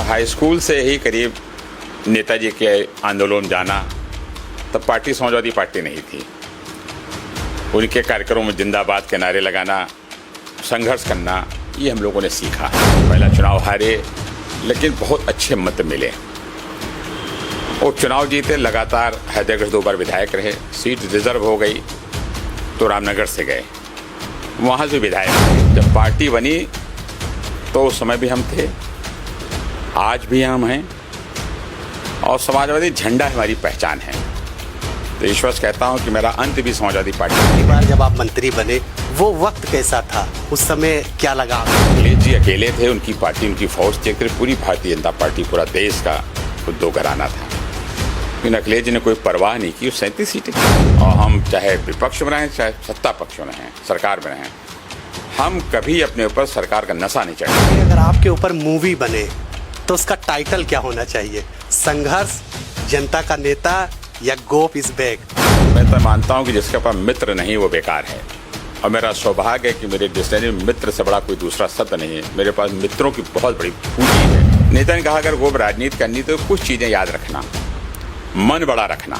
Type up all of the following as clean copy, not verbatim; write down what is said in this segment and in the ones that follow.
High school से ही करीब नेताजी के आंदोलन जाना, तब पार्टी समाजवादी पार्टी नहीं थी। उनके कार्यक्रमों में जिंदाबाद के नारे लगाना, संघर्ष करना, ये हम लोगों ने सीखा। पहला चुनाव हारे, लेकिन बहुत अच्छे मत मिले और चुनाव जीते। लगातार हैदराबाद 2 बार विधायक रहे, सीट रिजर्व हो गई तो रामनगर से गए, वहाँ से विधायक। जब पार्टी बनी तो उस समय भी हम थे, आज भी हम हैं और समाजवादी झंडा हमारी पहचान है। तो ईश्वर कहता हूँ कि मेरा अंत भी समाजवादी पार्टी। पहली बार जब आप मंत्री बने वो वक्त कैसा था, उस समय क्या लगा? अखिलेश जी अकेले थे, उनकी पार्टी, उनकी फौज थी, पूरी भारतीय जनता पार्टी, पूरा देश का दो घराना था। लेकिन अखिलेश जी ने कोई परवाह नहीं की, 37 सीटें। और हम चाहे विपक्ष में रहें, चाहे सत्ता पक्ष में रहें, सरकार में रहें, हम कभी अपने ऊपर सरकार का नशा नहीं चढ़ाते। अगर आपके ऊपर मूवी बने तो उसका टाइटल क्या होना चाहिए? संघर्ष, जनता का नेता या गोप इज बैक? मैं तो मानता हूँ कि जिसके पास मित्र नहीं वो बेकार है। और मेरा सौभाग्य है कि मेरे डिक्शनरी में मित्र से बड़ा कोई दूसरा शब्द नहीं है। मेरे पास मित्रों की बहुत बड़ी पूंजी है। नेता ने कहा अगर वो राजनीति करनी तो कुछ चीज़ें याद रखना, मन बड़ा रखना,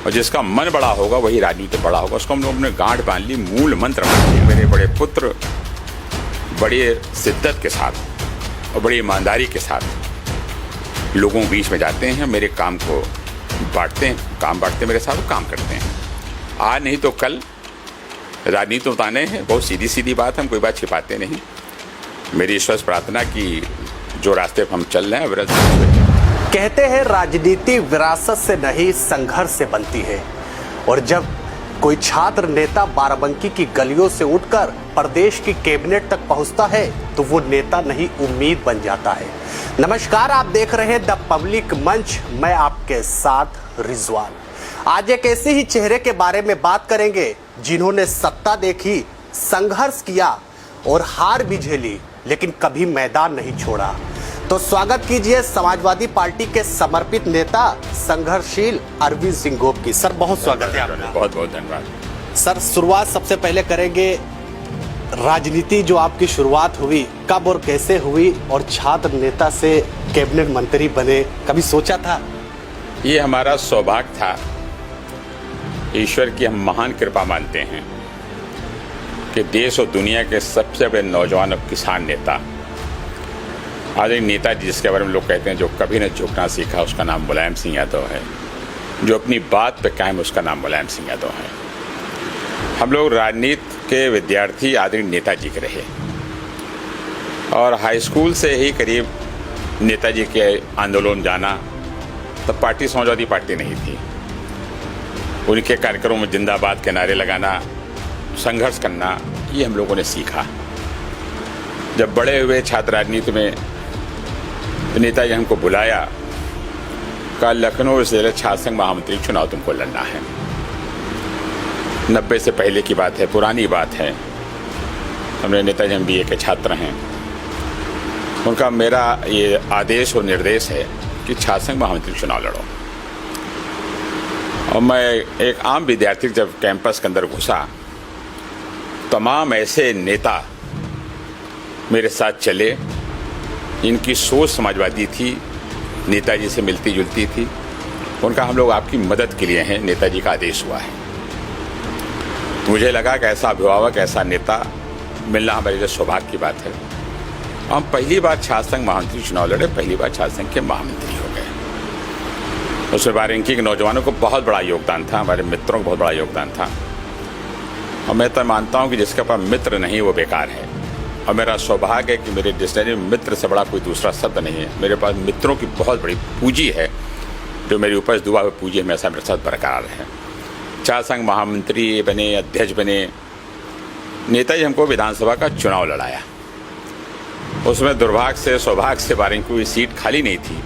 और जिसका मन बड़ा होगा वही राजनीति बड़ा होगा। उसको हम लोग ने गांठ बांध ली, मूल मंत्र बांध लिया। मेरे बड़े पुत्र बड़ी शिद्दत के साथ और बड़ी ईमानदारी के साथ लोगों के बीच में जाते हैं, मेरे काम को बांटते हैं, काम बांटते मेरे साथ काम करते हैं। आज नहीं तो कल राजनीति बताने हैं, बहुत सीधी सीधी बात, हम कोई बात छिपाते नहीं। मेरी ईश्वर प्रार्थना कि जो रास्ते पर हम चल रहे हैं कहते हैं राजनीति विरासत से नहीं संघर्ष से बनती है। और जब कोई छात्र नेता बाराबंकी की गलियों से उठकर प्रदेश की कैबिनेट तक पहुंचता है तो वो नेता नहीं उम्मीद बन जाता है। नमस्कार, आप देख रहे हैं द पब्लिक मंच, मैं आपके साथ रिजवान। आज एक ऐसे ही चेहरे के बारे में बात करेंगे जिन्होंने सत्ता देखी, संघर्ष किया और हार भी झेली, लेकिन कभी मैदान नहीं छोड़ा। तो स्वागत कीजिए समाजवादी पार्टी के समर्पित नेता संघर्षशील अरविंद सिंह गोप की। सर बहुत स्वागत है आपका। बहुत बहुत धन्यवाद। सर शुरुआत सबसे पहले करेंगे, राजनीति जो आपकी शुरुआत हुई कब और कैसे हुई, और छात्र नेता से कैबिनेट मंत्री बने, कभी सोचा था? ये हमारा सौभाग्य था, ईश्वर की हम महान कृपा मानते हैं कि देश और दुनिया के सबसे बड़े नौजवान और किसान नेता, आज एक नेताजी जिसके बारे में लोग कहते हैं जो कभी न झुकना सीखा, उसका नाम मुलायम सिंह यादव है। जो अपनी बात पे कायम, उसका नाम मुलायम सिंह यादव है। हम लोग राजनीति के विद्यार्थी आदरणीय नेताजी के रहे और हाई स्कूल से ही करीब नेताजी के आंदोलन जाना, तब पार्टी समाजवादी पार्टी नहीं थी। उनके कार्यक्रमों में जिंदाबाद के नारे लगाना, संघर्ष करना, ये हम लोगों ने सीखा। जब बड़े हुए छात्र राजनीति में तो नेताजी हमको बुलाया, कल लखनऊ जिले छात्र संघ महामंत्री चुनाव तुमको लड़ना है। 90 से पहले की बात है, पुरानी बात है। हमने नेताजी, हम BA के छात्र हैं, उनका मेरा ये आदेश और निर्देश है कि छात्र संघ महामंत्री चुनाव लड़ो। और मैं एक आम विद्यार्थी जब कैंपस के अंदर घुसा, तमाम ऐसे नेता मेरे साथ चले, इनकी सोच समाजवादी थी, नेताजी से मिलती जुलती थी। उनका हम लोग आपकी मदद के लिए हैं, नेताजी का आदेश हुआ है। तो मुझे लगा कि ऐसा अभिभावक, ऐसा नेता मिलना हमारे लिए सौभाग्य की बात है। हम पहली बार छात्र संघ महामंत्री चुनाव लड़े, पहली बार छात्र संघ के महामंत्री हो गए। उसमें बाराबंकी के नौजवानों को बहुत बड़ा योगदान था, हमारे मित्रों को बहुत बड़ा योगदान था। और मैं तो मानता हूँ कि जिसके पास मित्र नहीं वो बेकार है। और मेरा सौभाग्य है कि मेरे डिक्शनरी में मित्र से बड़ा कोई दूसरा शब्द नहीं है। मेरे पास मित्रों की बहुत बड़ी पूंजी है, जो मेरी उपज दुआ हुई पूंजी हमेशा मेरे साथ बरकरार है। छात्र संघ महामंत्री बने, अध्यक्ष बने, नेताजी हमको विधानसभा का चुनाव लड़ाया। उसमें दुर्भाग्य से सौभाग्य से बाराबंकी की सीट खाली नहीं थी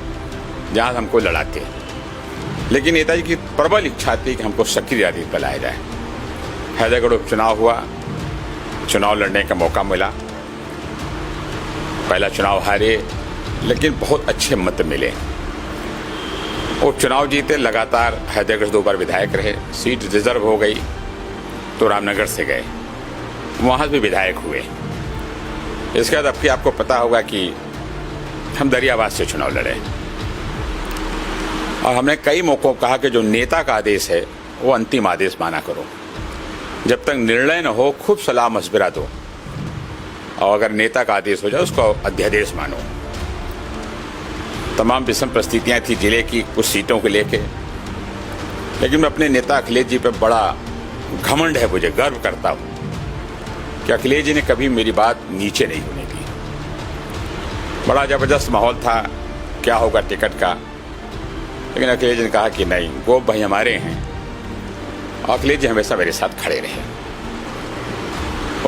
जहाँ हमको लड़ाते, लेकिन नेताजी की प्रबल इच्छा थी कि हमको सक्रिय राजनीति पर लाया जाए। हैदराबाद उपचुनाव हुआ, चुनाव लड़ने का मौका मिला। पहला चुनाव हारे, लेकिन बहुत अच्छे मत मिले और चुनाव जीते। लगातार हैदराबाद 2 बार विधायक रहे, सीट रिजर्व हो गई तो रामनगर से गए, वहाँ भी विधायक हुए। इसके बाद अब आपको पता होगा कि हम दरियाबाद से चुनाव लड़े और हमने कई मौकों कहा कि जो नेता का आदेश है वो अंतिम आदेश माना करो। जब तक निर्णय न हो खूब सलाह मशविरा दो और अगर नेता का आदेश हो जाए उसको अध्यादेश मानो। तमाम विषम परिस्थितियां थी जिले की कुछ सीटों को लेके, लेकिन मैं अपने नेता अखिलेश जी पे बड़ा घमंड है, मुझे गर्व करता हूं कि अखिलेश जी ने कभी मेरी बात नीचे नहीं होने दी। बड़ा जबरदस्त माहौल था क्या होगा टिकट का, लेकिन अखिलेश जी ने कहा कि नहीं, गोप भाई हमारे हैं। अखिलेश जी हमेशा मेरे साथ खड़े रहे।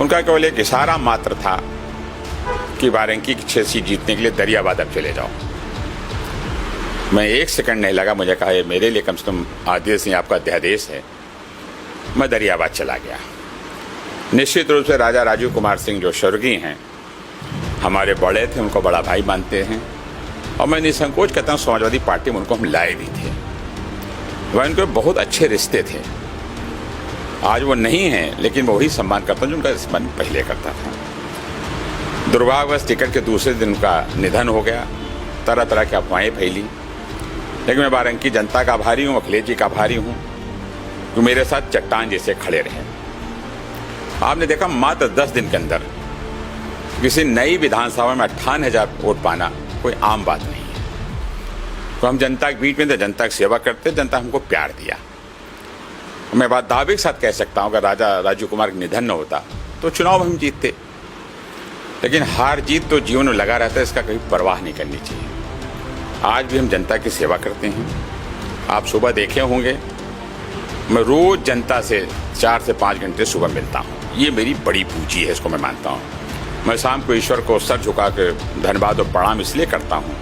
उनका केवल एक इशारा मात्र था कि बाराबंकी की 6 सीट जीतने के लिए दरियाबाद अब चले जाओ। मैं एक सेकंड नहीं लगा, मुझे कहा ये मेरे लिए कम से कम आदेश नहीं आपका अध्यादेश है। मैं दरियाबाद चला गया। निश्चित रूप से राजा राजीव कुमार सिंह जो स्वर्गीय हैं, हमारे बड़े थे, उनको बड़ा भाई मानते हैं और मैं निसंकोच कहता हूँ समाजवादी पार्टी में उनको हम लाए भी थे। वह उनके बहुत अच्छे रिश्ते थे। आज वो नहीं हैं, लेकिन मैं वही सम्मान करता हूँ जो उनका सम्मान पहले करता था। दुर्भाग्यवश टिकट के दूसरे दिन उनका निधन हो गया। तरह तरह की अफवाहें फैली, लेकिन मैं बाराबंकी जनता का आभारी हूँ, अखिलेश जी का आभारी हूँ जो मेरे साथ चट्टान जैसे खड़े रहे। आपने देखा मात्र 10 दिन के अंदर किसी नई विधानसभा में 58,000 वोट पाना कोई आम बात नहीं है। तो हम जनता के बीच में थे, जनता की सेवा करते, जनता हमको प्यार दिया। मैं बात दावे के साथ कह सकता हूँ अगर राजा राजीव कुमार का निधन न होता तो चुनाव हम जीतते, लेकिन हार जीत तो जीवन में लगा रहता है, इसका कभी परवाह नहीं करनी चाहिए। आज भी हम जनता की सेवा करते हैं। आप सुबह देखे होंगे मैं रोज जनता से 4 से 5 घंटे सुबह मिलता हूँ। ये मेरी बड़ी पूंजी है, इसको मैं मानता हूँ। मैं शाम को ईश्वर को सर झुका के धन्यवाद और प्रणाम इसलिए करता हूँ,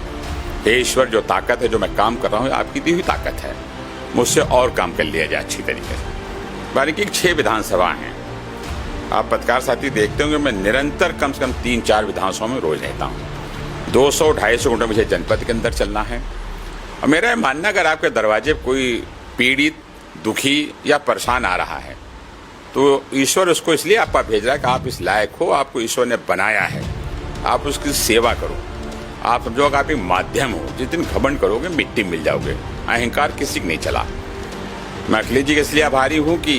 हे ईश्वर जो ताकत है, जो मैं काम कर रहा हूँ, आपकी दी हुई ताकत है, मुझसे और काम कर लिया जाए अच्छी तरीके से। बाराबंकी की 6 विधानसभा हैं। आप पत्रकार साथी देखते होंगे मैं निरंतर कम से कम 3-4 विधानसभा में रोज रहता हूँ। 200-250 घंटे मुझे जनपद के अंदर चलना है और मेरा मानना अगर आपके दरवाजे कोई पीड़ित, दुखी या परेशान आ रहा है तो ईश्वर उसको इसलिए आपका भेज रहा है कि आप इस लायक हो, आपको ईश्वर ने बनाया है, आप उसकी सेवा करो। आप समझो अगर आप एक माध्यम हो, जिस दिन घमंड करोगे मिट्टी मिल जाओगे। अहंकार किसी को नहीं चला। मैं अखिलेश जी के इसलिए आभारी हूँ कि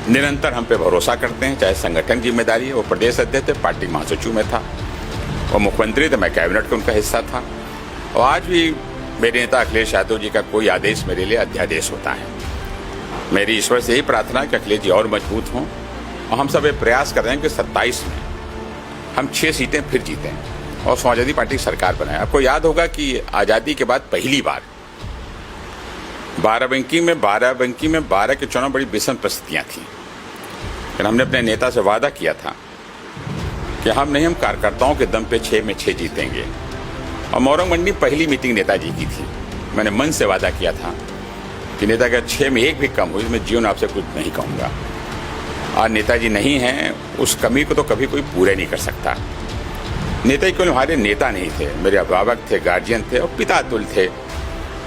निरंतर हम पे भरोसा करते हैं, चाहे संगठन की जिम्मेदारी है। वो प्रदेश अध्यक्ष थे, पार्टी महासचिव में था, और मुख्यमंत्री थे, मैं कैबिनेट का उनका हिस्सा था। और आज भी मेरे नेता अखिलेश यादव जी का कोई आदेश मेरे लिए अध्यादेश होता है। मेरी ईश्वर से यही प्रार्थना है कि अखिलेश जी और मजबूत हों और हम सब ये प्रयास कर रहे हैं कि 27 में हम 6 सीटें फिर जीतें और समाजवादी पार्टी की सरकार बनाए। आपको याद होगा कि आज़ादी के बाद पहली बार बाराबंकी में 12 के चुनाव बड़ी विषम परिस्थितियाँ थीं, लेकिन हमने अपने नेता से वादा किया था कि हम कार्यकर्ताओं के दम पे 6 में 6 जीतेंगे। और मोरंग मंडी पहली मीटिंग नेताजी की थी। मैंने मन से वादा किया था कि नेता का 6 में 1 भी कम हुई, मैं जीवन आपसे कुछ नहीं कहूँगा। आज नेताजी नहीं हैं, उस कमी को तो कभी कोई पूरा नहीं कर सकता। नेताजी केवल हमारे नेता नहीं थे, मेरे अभिभावक थे, गार्जियन थे और पिता तुल्य थे,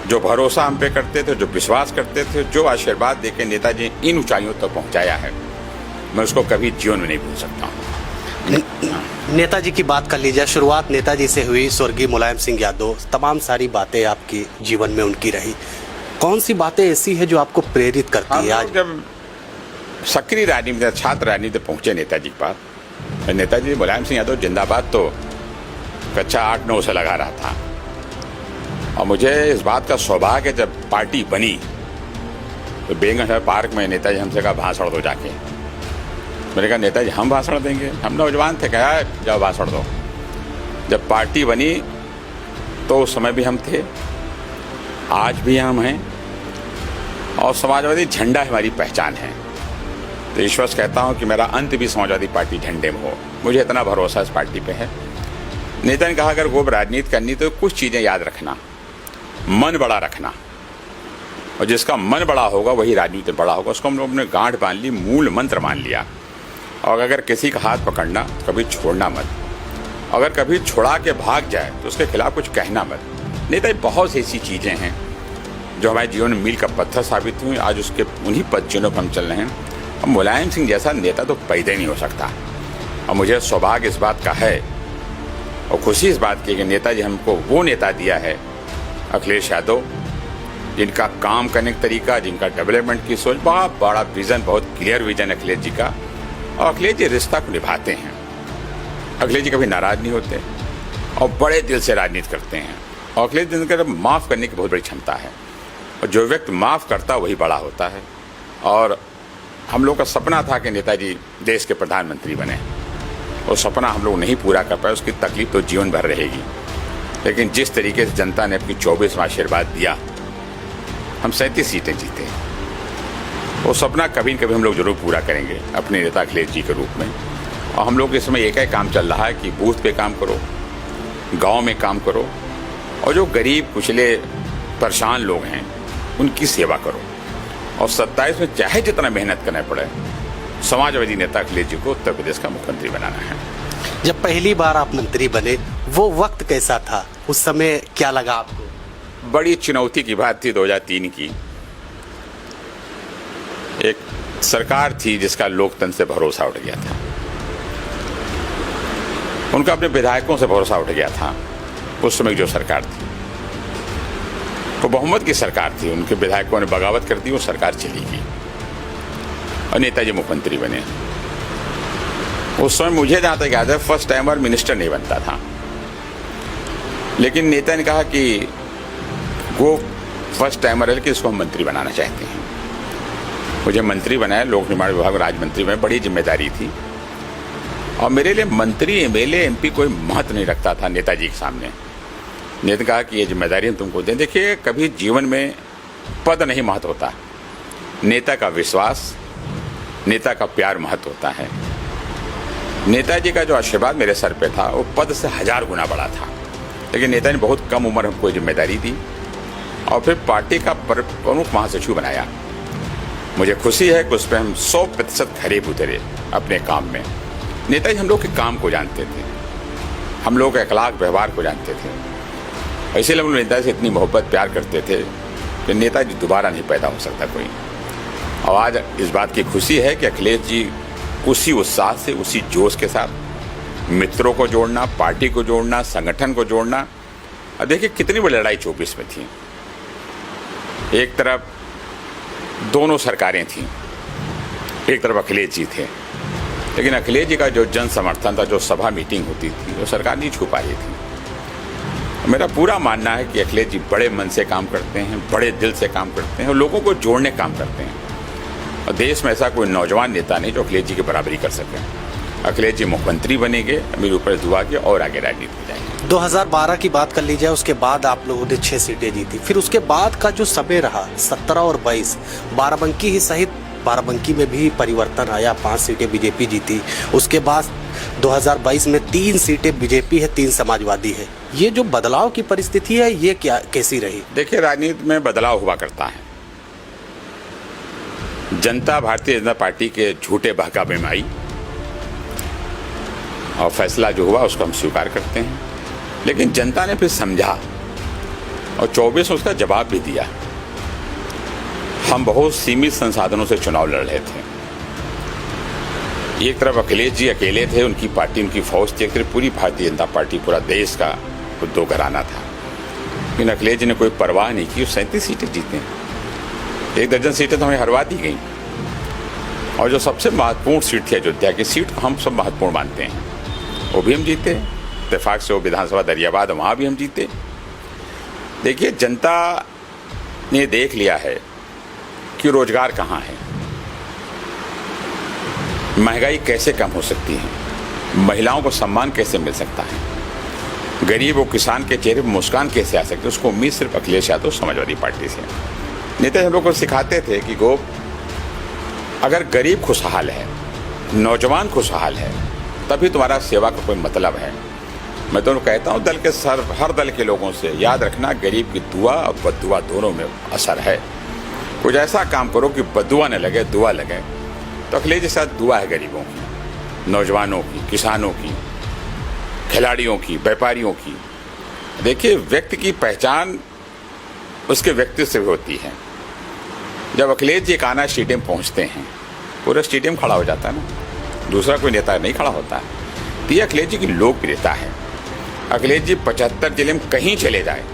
जो भरोसा हम पे करते थे, जो विश्वास करते थे, जो आशीर्वाद देके नेताजी इन ऊंचाइयों तक पहुंचाया है, मैं उसको कभी जीवन में नहीं भूल सकता हूँ। नेताजी की बात कर लीजिए। शुरुआत नेताजी से हुई, स्वर्गीय मुलायम सिंह यादव, तमाम सारी बातें आपकी जीवन में उनकी रही। कौन सी बातें ऐसी है जो आपको प्रेरित करती है? आज जब सक्रिय राजनीति, छात्र राजनीति पहुंचे नेताजी के पास, नेताजी मुलायम सिंह यादव जिंदाबाद तो कक्षा 8-9 से लगा रहा था। और मुझे इस बात का सौभाग्य, जब पार्टी बनी तो बेगम पार्क में नेताजी हमसे कहा भाषण दो जाके। मैंने कहा नेताजी हम भाषण देंगे? हम नौजवान थे, कहा जाओ भाषण दो। जब पार्टी बनी तो उस समय भी हम थे, आज भी हम हैं, और समाजवादी झंडा हमारी पहचान है। तो ईश्वर से कहता हूं कि मेरा अंत भी समाजवादी पार्टी झंडे में हो। मुझे इतना भरोसा इस पार्टी पे है। नेता ने कहा अगर वो राजनीति करनी तो कुछ चीज़ें याद रखना, मन बड़ा रखना, और जिसका मन बड़ा होगा वही राजनीति बड़ा होगा। उसको हम लोग ने गांठ बांध ली, मूल मंत्र मान लिया। और अगर किसी का हाथ पकड़ना तो कभी छोड़ना मत, अगर कभी छुड़ा के भाग जाए तो उसके खिलाफ कुछ कहना मत। नेता बहुत सी ऐसी चीज़ें हैं जो हमारे जीवन में मील का पत्थर साबित हुई। आज उसके उन्हीं पदचिन्हों पर हम चल रहे हैं। अब मुलायम सिंह जैसा नेता तो पैदा ही नहीं हो सकता। और मुझे सौभाग्य इस बात का है और खुशी इस बात की कि नेताजी हमको वो नेता दिया है अखिलेश यादव, जिनका काम करने का तरीका, जिनका डेवलपमेंट की सोच, बहुत बड़ा विजन, बहुत क्लियर विजन अखिलेश जी का। और अखिलेश जी रिश्ता को निभाते हैं। अखिलेश जी कभी नाराज नहीं होते और बड़े दिल से राजनीति करते हैं। और अखिलेश जी के माफ़ करने की बहुत बड़ी क्षमता है, और जो व्यक्ति माफ़ करता वही बड़ा होता है। और हम लोग का सपना था कि नेताजी देश के प्रधानमंत्री बने, और सपना हम लोग नहीं पूरा कर पाए, उसकी तकलीफ तो जीवन भर रहेगी। लेकिन जिस तरीके से जनता ने अपनी 24वां आशीर्वाद दिया, हम 37 सीटें जीते। वो सपना कभी न कभी हम लोग जरूर पूरा करेंगे अपने नेता अखिलेश जी के रूप में। और हम लोग इस समय एक ही काम चल रहा है कि बूथ पे काम करो, गांव में काम करो, और जो गरीब कुचले परेशान लोग हैं उनकी सेवा करो। और 27 में चाहे जितना मेहनत करना पड़े, समाजवादी नेता अखिलेश जी को उत्तर प्रदेश का मुख्यमंत्री बनाना है। जब पहली बार आप मंत्री बने, वो वक्त कैसा था? उस समय क्या लगा आपको? बड़ी चुनौती की बात थी 2003 की। एक सरकार थी जिसका लोकतंत्र से भरोसा उठ गया था, उनका अपने विधायकों से भरोसा उठ गया था। उस समय जो सरकार थी वो बहुमत की सरकार थी, उनके विधायकों ने बगावत कर दी, वो सरकार चली गई और नेताजी मुख्यमंत्री बने। उस समय मुझे जहां तक याद है फर्स्ट टाइमर मिनिस्टर नहीं बनता था, लेकिन नेता ने कहा कि वो फर्स्ट टाइमर है कि इसको हम मंत्री बनाना चाहते हैं। मुझे मंत्री बनाया, लोक निर्माण विभाग में राज्य मंत्री में, बड़ी जिम्मेदारी थी। और मेरे लिए मंत्री, एमएलए, एमपी कोई महत्व नहीं रखता था नेताजी के सामने। नेता कहा कि ये जिम्मेदारी हम तुमको दें। देखिए, कभी जीवन में पद नहीं महत्व होता, नेता का विश्वास, नेता का प्यार महत्व होता है। नेताजी का जो आशीर्वाद मेरे सर पे था वो पद से 1000 गुना बड़ा था। लेकिन नेता ने बहुत कम उम्र हमको जिम्मेदारी दी और फिर पार्टी का प्रमुख महासचिव बनाया। मुझे खुशी है कि उस पर हम 100% खरे उतरे अपने काम में। नेताजी हम लोग के काम को जानते थे, हम लोग के अखलाक व्यवहार को जानते थे। इसीलिए हम लोग नेताजी से इतनी मोहब्बत प्यार करते थे कि नेताजी दोबारा नहीं पैदा हो सकता कोई। और आज इस बात की खुशी है कि अखिलेश जी उसी उत्साह से, उसी जोश के साथ मित्रों को जोड़ना, पार्टी को जोड़ना, संगठन को जोड़ना। और देखिए कितनी बड़ी लड़ाई 24 में थी। एक तरफ दोनों सरकारें थीं, एक तरफ अखिलेश जी थे, लेकिन अखिलेश जी का जो जन समर्थन था, जो सभा मीटिंग होती थी, वो सरकार नहीं छू पा रही थी। मेरा पूरा मानना है कि अखिलेश जी बड़े मन से काम करते हैं, बड़े दिल से काम करते हैं और लोगों को जोड़ने काम करते हैं। और देश में ऐसा कोई नौजवान नेता नहीं जो अखिलेश जी की बराबरी कर सके। अखिलेश जी मुख्यमंत्री बनेंगे, मेरे ऊपर दुआ की और आगे राजनीति में जाएंगे। 2012 की बात कर ली जाए, उसके बाद आप लोगों ने 6 सीटें जीती। फिर उसके बाद का जो समय रहा 17 और 22, बाराबंकी ही सहित बाराबंकी में भी परिवर्तन आया, 5 सीटें बीजेपी जीती। उसके बाद 2022 में 3 सीटें बीजेपी है, 3 समाजवादी है। ये जो बदलाव की परिस्थिति है, ये क्या कैसी रही? देखिए, राजनीति में बदलाव हुआ करता है। जनता भारतीय जनता पार्टी के झूठे बहकावे में आई और फैसला जो हुआ उसको हम स्वीकार करते हैं। लेकिन जनता ने फिर समझा और 24 में उसका जवाब भी दिया। हम बहुत सीमित संसाधनों से चुनाव लड़ रहे थे। एक तरफ अखिलेश जी अकेले थे, उनकी पार्टी, उनकी फौज थी। एक तरफ पूरी भारतीय जनता पार्टी, पूरा देश का दो घराना था। लेकिन अखिलेश जी ने कोई परवाह नहीं की, 37 सीटें जीते। 1 दर्जन सीटें तो हमें हरवा दी गई। और जो सबसे महत्वपूर्ण सीट थी अयोध्या की सीट को हम सब महत्वपूर्ण मानते हैं, वो भी हम जीते। इत्तेफाक से वो विधानसभा दरियाबाद, वहाँ भी हम जीते। देखिए, जनता ने देख लिया है कि रोजगार कहाँ है, महंगाई कैसे कम हो सकती है, महिलाओं को सम्मान कैसे मिल सकता है, गरीब और किसान के चेहरे पर मुस्कान कैसे आ सकती है। उसको उम्मीद सिर्फ अखिलेश यादव समाजवादी पार्टी से। नेता हम लोग को सिखाते थे कि गोप, अगर गरीब खुशहाल है, नौजवान खुशहाल है, तभी तुम्हारा सेवा का कोई मतलब है। मैं तो कहता हूँ दल के हर दल के लोगों से, याद रखना गरीब की दुआ और बद्दुआ दोनों में असर है। कुछ ऐसा काम करो कि बद्दुआ न लगे, दुआ लगे। तो अखिलेश के साथ दुआ है गरीबों की, नौजवानों की, किसानों की, खिलाड़ियों की, व्यापारियों की। देखिए, व्यक्ति की पहचान उसके व्यक्तित्व से होती है। जब अखिलेश जी कान्हा स्टेडियम पहुंचते हैं, पूरा स्टेडियम खड़ा हो जाता है ना, दूसरा कोई नेता नहीं खड़ा होता है। तो ये अखिलेश जी की लोकप्रियता है। अखिलेश जी 75 जिले में कहीं चले जाए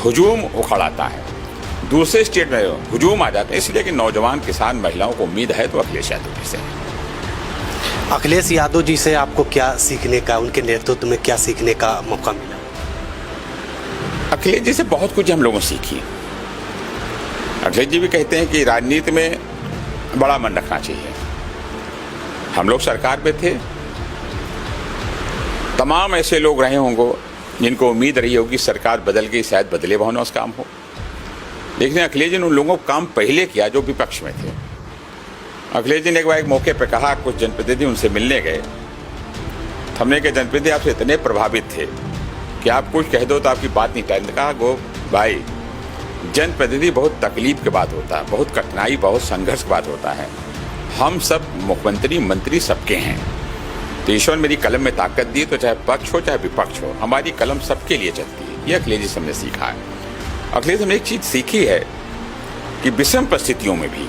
हुजूम उखड़ आता है, दूसरे स्टेट में हुजूम आ जाते हैं, इसलिए कि नौजवान किसान महिलाओं को उम्मीद है तो अखिलेश यादव जी से। अखिलेश यादव जी से आपको क्या सीखने का, उनके नेतृत्व में क्या सीखने का मौका मिला? अखिलेश जी से बहुत कुछ हम लोगों ने सीखी। अखिलेश जी भी कहते हैं कि राजनीति में बड़ा मन रखना चाहिए। हम लोग सरकार में थे, तमाम ऐसे लोग रहे होंगे जिनको उम्मीद रही होगी सरकार बदल गई, शायद बदले बहुनौस काम हो, लेकिन अखिलेश जी ने उन लोगों को काम पहले किया जो विपक्ष में थे। अखिलेश जी ने एक बार एक मौके पर कहा, कुछ जनप्रतिनिधि उनसे मिलने गए, हमने के जनप्रतिनिधि आपसे इतने प्रभावित थे कि आप कुछ कह दो तो आपकी बात नहीं टालते। कहा गो भाई, जनप्रतिनिधि बहुत तकलीफ की बात होता है, बहुत कठिनाई, बहुत संघर्ष की बात होता है। हम सब मुख्यमंत्री मंत्री सबके हैं, तो ईश्वर मेरी कलम में ताकत दी, तो चाहे पक्ष हो चाहे विपक्ष हो, हमारी कलम सबके लिए चलती है। ये अखिलेश जी से हमने सीखा है। अखिलेश हमने एक चीज सीखी है कि विषम परिस्थितियों में भी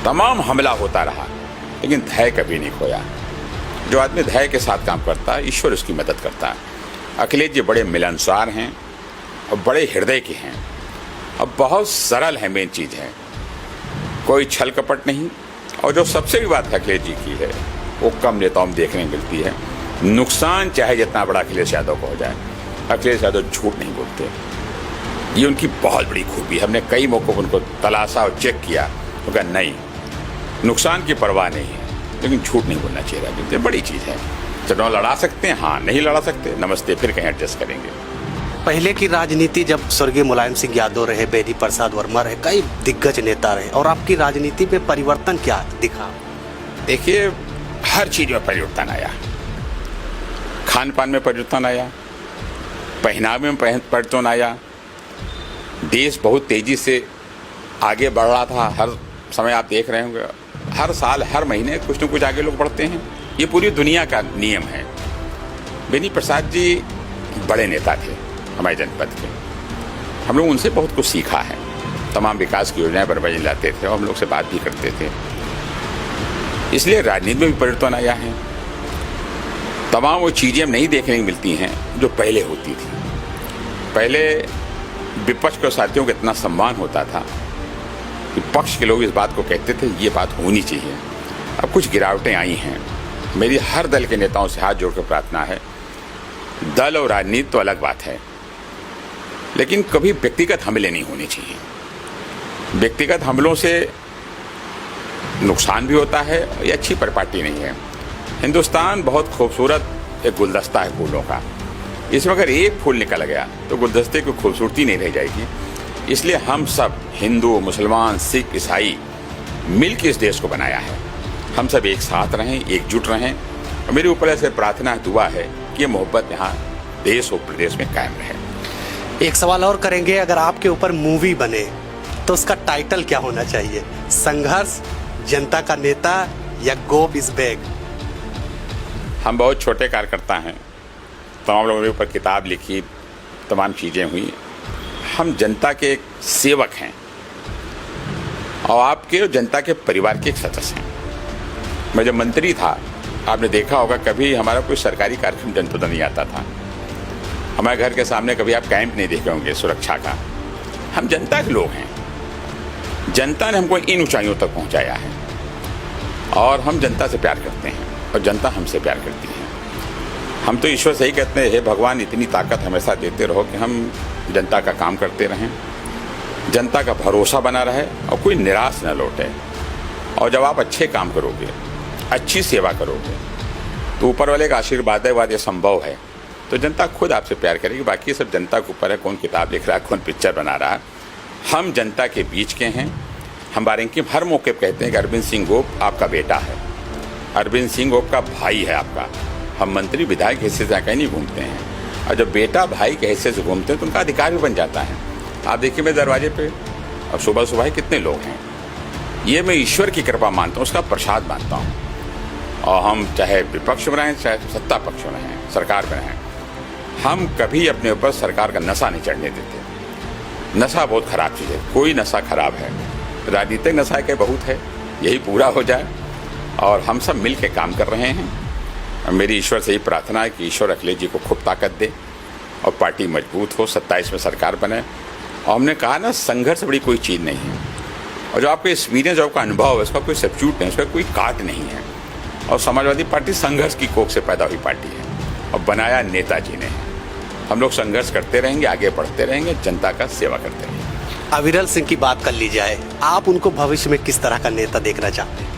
तमाम हमला होता रहा, लेकिन धैर्य कभी नहीं खोया। जो आदमी धैर्य के साथ काम करता है, ईश्वर उसकी मदद करता है। अखिलेश जी बड़े मिलनसार हैं और बड़े हृदय के हैं और बहुत सरल है। मेन चीज है कोई छल कपट नहीं, और जो सबसे भी बात अखिलेश जी की है वो कम नेताओं में देखने मिलती है। नुकसान चाहे जितना बड़ा अखिलेश यादव को हो जाए, अखिलेश यादव झूठ नहीं बोलते। ये उनकी बहुत बड़ी खूबी। हमने कई मौकों पर उनको तलाशा और चेक किया, तो कहा नहीं, नुकसान की परवाह नहीं है, लेकिन झूठ नहीं बोलना चाहिए। राजनीति बड़ी चीज़ है। चुनाव लड़ा सकते हैं, हाँ, नहीं लड़ा सकते, नमस्ते, फिर कहीं एडजस्ट करेंगे। पहले की राजनीति जब स्वर्गीय मुलायम सिंह यादव रहे, बेनी प्रसाद वर्मा रहे, कई दिग्गज नेता रहे, और आपकी राजनीति में परिवर्तन क्या दिखा? देखिए, हर चीज में परिवर्तन आया। खान पान में परिवर्तन आया, पहनावे में परिवर्तन आया। देश बहुत तेजी से आगे बढ़ रहा था। हर समय आप देख रहे होंगे, हर साल हर महीने कुछ न कुछ आगे लोग बढ़ते हैं। ये पूरी दुनिया का नियम है। बेनी प्रसाद जी बड़े नेता थे हमारे जनपद के। हम लोग उनसे बहुत कुछ सीखा है। तमाम विकास की योजनाएं बनवाई लाते थे और हम लोग से बात भी करते थे। इसलिए राजनीति में भी परिवर्तन आया है। तमाम वो चीजें अब नहीं देखने को मिलती हैं जो पहले होती थी। पहले विपक्ष के साथियों को इतना सम्मान होता था कि पक्ष के लोग इस बात को कहते थे ये बात होनी चाहिए। अब कुछ गिरावटें आई हैं। मेरी हर दल के नेताओं से हाथ जोड़कर प्रार्थना है, दल और राजनीति तो अलग बात है, लेकिन कभी व्यक्तिगत हमले नहीं होने चाहिए। व्यक्तिगत हमलों से नुकसान भी होता है, ये अच्छी परिपाटी नहीं है। हिंदुस्तान बहुत खूबसूरत एक गुलदस्ता है फूलों का। इसमें अगर एक फूल निकल गया तो गुलदस्ते की खूबसूरती नहीं रह जाएगी। इसलिए हम सब हिंदू, मुसलमान, सिख, ईसाई मिलकर इस देश को बनाया है। हम सब एक साथ रहें, एकजुट रहें, और मेरे ऊपर ऐसे प्रार्थना दुआ है कि ये मोहब्बत यहाँ देश और प्रदेश में कायम रहे। एक सवाल और करेंगे, अगर आपके ऊपर मूवी बने तो उसका टाइटल क्या होना चाहिए? संघर्ष, जनता का नेता, या गोप इज बैक? हम बहुत छोटे कार्यकर्ता हैं, तमाम लोगों ने ऊपर किताब लिखी, तमाम चीज़ें हुई। हम जनता के एक सेवक हैं और आपके और जनता के परिवार के एक सदस्य हैं। मैं जब मंत्री था, आपने देखा होगा कभी हमारा कोई सरकारी कार्यक्रम जनपद नहीं आता था। हमारे घर के सामने कभी आप कैंप नहीं देखे होंगे सुरक्षा का। हम जनता के लोग हैं। जनता ने हमको इन ऊंचाइयों तक पहुंचाया है और हम जनता से प्यार करते हैं और जनता हमसे प्यार करती है। हम तो ईश्वर से ही कहते हैं, हे भगवान, इतनी ताकत हमेशा देते रहो कि हम जनता का काम करते रहें, जनता का भरोसा बना रहे और कोई निराश न लौटे। और जब आप अच्छे काम करोगे, अच्छी सेवा करोगे, तो ऊपर वाले का आशीर्वाद है, बाद ये संभव है, तो जनता खुद आपसे प्यार करेगी। बाकी सब जनता के ऊपर है, कौन किताब लिख रहा है, कौन पिक्चर बना रहा है। हम जनता के बीच के हैं। हमारे इनके हर मौके पर कहते हैं कि अरविंद सिंह गोप आपका बेटा है, अरविंद सिंह गोप का भाई है आपका। हम मंत्री विधायक हैसियत से कहीं नहीं घूमते हैं, और जब बेटा भाई के हैसियत से घूमते हैं तो उनका अधिकार भी बन जाता है। आप देखिए मेरे दरवाजे पे अब सुबह सुबह कितने लोग हैं। ये मैं ईश्वर की कृपा मानता हूँ, उसका प्रसाद मानता हूँ। और हम चाहे विपक्ष में रहें, चाहे सत्ता पक्ष में रहें, सरकार में रहें, हम कभी अपने ऊपर सरकार का नशा नहीं चढ़ने देते। नशा बहुत खराब चीज़ है, कोई नशा खराब है, राजनीतिक नशा के बहुत है, यही पूरा हो जाए। और हम सब मिल के काम कर रहे हैं मेरी ईश्वर से ही प्रार्थना है कि ईश्वर अखिलेश जी को खूब ताकत दे और पार्टी मजबूत हो, 27 में सरकार बने। और हमने कहा ना, संघर्ष बड़ी कोई चीज़ नहीं है, और जो आपका एक्सपीरियंस, जो आपका अनुभव है, उसका कोई सब्स्टिट्यूट नहीं, उसका कोई काट नहीं है। और समाजवादी पार्टी संघर्ष की कोख से पैदा हुई पार्टी है और बनाया नेताजी ने। हम लोग संघर्ष करते रहेंगे, आगे बढ़ते रहेंगे, जनता का सेवा करते रहेंगे। अविरल सिंह की बात कर ली जाए, आप उनको भविष्य में किस तरह का नेता देखना चाहते हैं?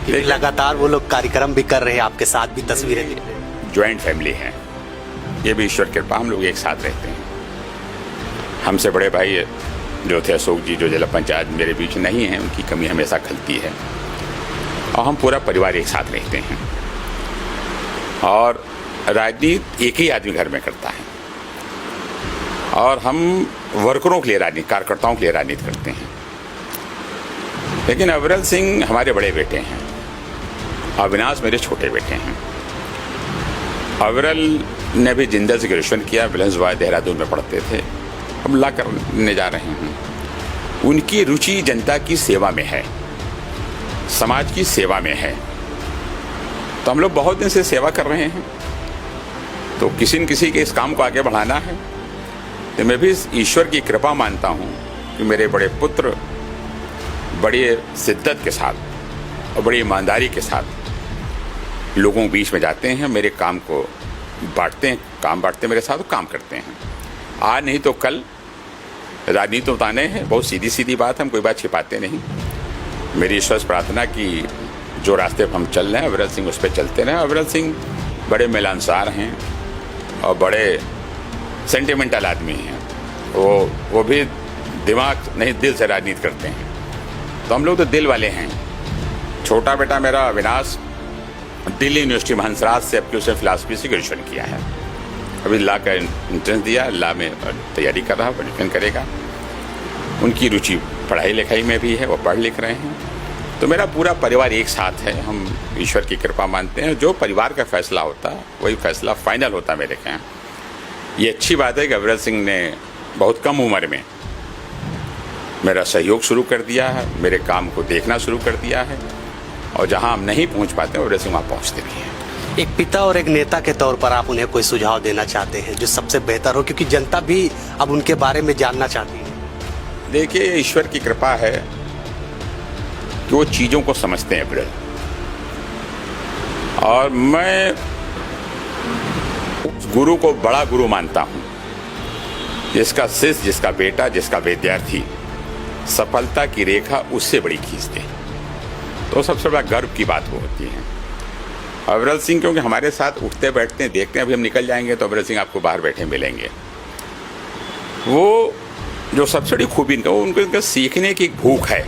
क्योंकि लगातार वो लोग कार्यक्रम भी कर रहे हैं, आपके साथ भी तस्वीरें दिख रही हैं। ज्वाइंट फैमिली है, ये भी ईश्वर कृपा, हम लोग एक साथ रहते हैं। हमसे बड़े भाई जो थे अशोक जी, जो जिला पंचायत मेरे बीच नहीं है, उनकी कमी हमेशा खलती है, और हम पूरा परिवार एक साथ रहते हैं। और राजनीति एक ही आदमी घर में करता है, और हम वर्करों के लिए राजनीति, कार्यकर्ताओं के लिए राजनीति करते हैं। लेकिन अविरल सिंह हमारे बड़े बेटे हैं, अविनाश मेरे छोटे बेटे हैं। अविरल ने भी जिंदल से ग्रेजुएशन किया, बिलंसवाय देहरादून में पढ़ते थे, हम ला करने जा रहे हैं। उनकी रुचि जनता की सेवा में है, समाज की सेवा में है, तो हम लोग बहुत दिन से सेवा कर रहे हैं। तो किसी न किसी के इस काम को आगे बढ़ाना है, तो मैं भी ईश्वर की कृपा मानता हूँ कि मेरे बड़े पुत्र बड़ी शिद्दत के साथ और बड़ी ईमानदारी के साथ लोगों के बीच में जाते हैं, मेरे काम को बांटते हैं, काम बांटते हैं मेरे साथ, तो काम करते हैं। आज नहीं तो कल राजनीति बताने हैं, बहुत सीधी सीधी बात है, हम कोई बात छिपाते नहीं। मेरी ईश्वर से प्रार्थना कि जो रास्ते पर हम चल रहे हैं, अविरल सिंह उस पर चलते रहें। अविरल सिंह बड़े मिलनसार हैं और बड़े सेंटिमेंटल आदमी हैं, वो भी दिमाग नहीं, दिल से राजनीति करते हैं। तो हम लोग तो दिल वाले हैं। छोटा बेटा मेरा अविनाश दिल्ली यूनिवर्सिटी में हंसराज से, अब की उसने फिलासफी से ग्रेजुएशन किया है, अभी लॉ का एंट्रेंस दिया, लॉ में तैयारी कर रहा है, ग्रेजुएशन करेगा। उनकी रुचि पढ़ाई लिखाई में भी है, वो पढ़ लिख रहे हैं। तो मेरा पूरा परिवार एक साथ है, हम ईश्वर की कृपा मानते हैं। जो परिवार का फैसला होता है वही फैसला फाइनल होता है मेरे ख्याल। ये अच्छी बात है कि अविरल सिंह ने बहुत कम उम्र में मेरा सहयोग शुरू कर दिया है, मेरे काम को देखना शुरू कर दिया है, और जहां हम नहीं पहुंच पाते अविरल सिंह वहां पहुंचते भी हैं। एक पिता और एक नेता के तौर पर आप उन्हें कोई सुझाव देना चाहते हैं जो सबसे बेहतर हो, क्योंकि जनता भी अब उनके बारे में जानना चाहती है? देखिए, ईश्वर की कृपा है कि वो चीज़ों को समझते हैं अविरल, और मैं उस गुरु को बड़ा गुरु मानता हूं जिसका शिष्य, जिसका बेटा, जिसका विद्यार्थी सफलता की रेखा उससे बड़ी खींच दे, तो सबसे बड़ा गर्व की बात वो होती है। अविरल सिंह क्योंकि हमारे साथ उठते बैठते हैं, देखते हैं, अभी हम निकल जाएंगे तो अविरल सिंह आपको बाहर बैठे मिलेंगे। वो जो सबसे बड़ी खूबी इनका, वो उनका सीखने की एक भूख है,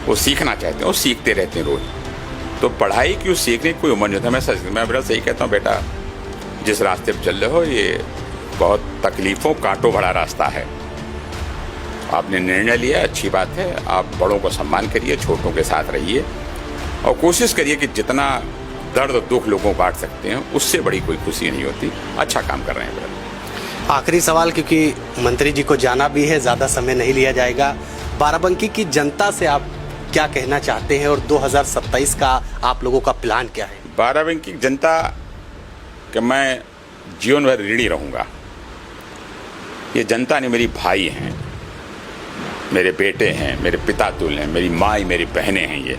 वो सीखना चाहते हैं, वो सीखते रहते हैं रोज। तो पढ़ाई की उस सीखने की कोई उम्र नहीं होता। मैं अविरल से ही कहता हूँ, बेटा जिस रास्ते पर चल रहे हो ये बहुत तकलीफों कांटों भरा रास्ता है, आपने निर्णय लिया, अच्छी बात है। आप बड़ों को सम्मान करिए, छोटों के साथ रहिए, और कोशिश करिए कि जितना दर्द और दुख लोगों को बांट सकते हैं उससे बड़ी कोई खुशी नहीं होती। अच्छा काम कर रहे हैं। आखिरी सवाल, क्योंकि मंत्री जी को जाना भी है, ज़्यादा समय नहीं लिया जाएगा। बाराबंकी की जनता से आप क्या कहना चाहते हैं, और 2027 का आप लोगों का प्लान क्या है? बाराबंकी की जनता कि मैं जीवन भर ऋणी रहूँगा। ये जनता ने मेरी भाई हैं, मेरे बेटे हैं, मेरे पिता तुल्य हैं, मेरी माँ, मेरी बहनें हैं। ये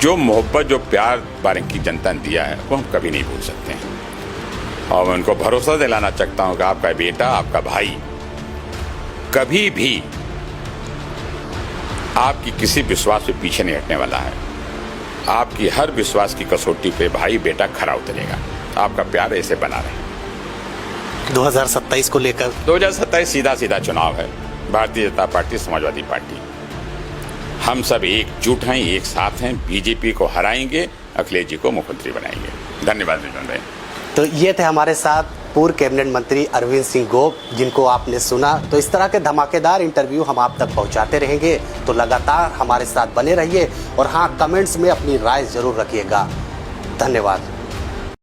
जो मोहब्बत, जो प्यार बाराबंकी की जनता ने दिया है वो हम कभी नहीं भूल सकते हैं। और मैं उनको भरोसा दिलाना चाहता हूँ कि आपका बेटा, आपका भाई कभी भी आपकी किसी विश्वास पे पीछे नहीं हटने वाला है। आपकी हर विश्वास की कसौटी पे भाई बेटा खरा उतरेगा। आपका प्यार ऐसे बना रहे। 2027 को लेकर 2027 सीधा सीधा चुनाव है। भारतीय जनता पार्टी, समाजवादी पार्टी, हम सब एकजुट हैं, एक साथ हैं। बीजेपी को हराएंगे, अखिलेश जी को मुख्यमंत्री बनाएंगे। धन्यवाद रिजवान भाई। तो ये थे हमारे साथ पूर्व कैबिनेट मंत्री अरविंद सिंह गोप, जिनको आपने सुना। तो इस तरह के धमाकेदार इंटरव्यू हम आप तक पहुंचाते रहेंगे, तो लगातार हमारे साथ बने रहिए, और हाँ, कमेंट्स में अपनी राय जरूर रखिएगा। धन्यवाद।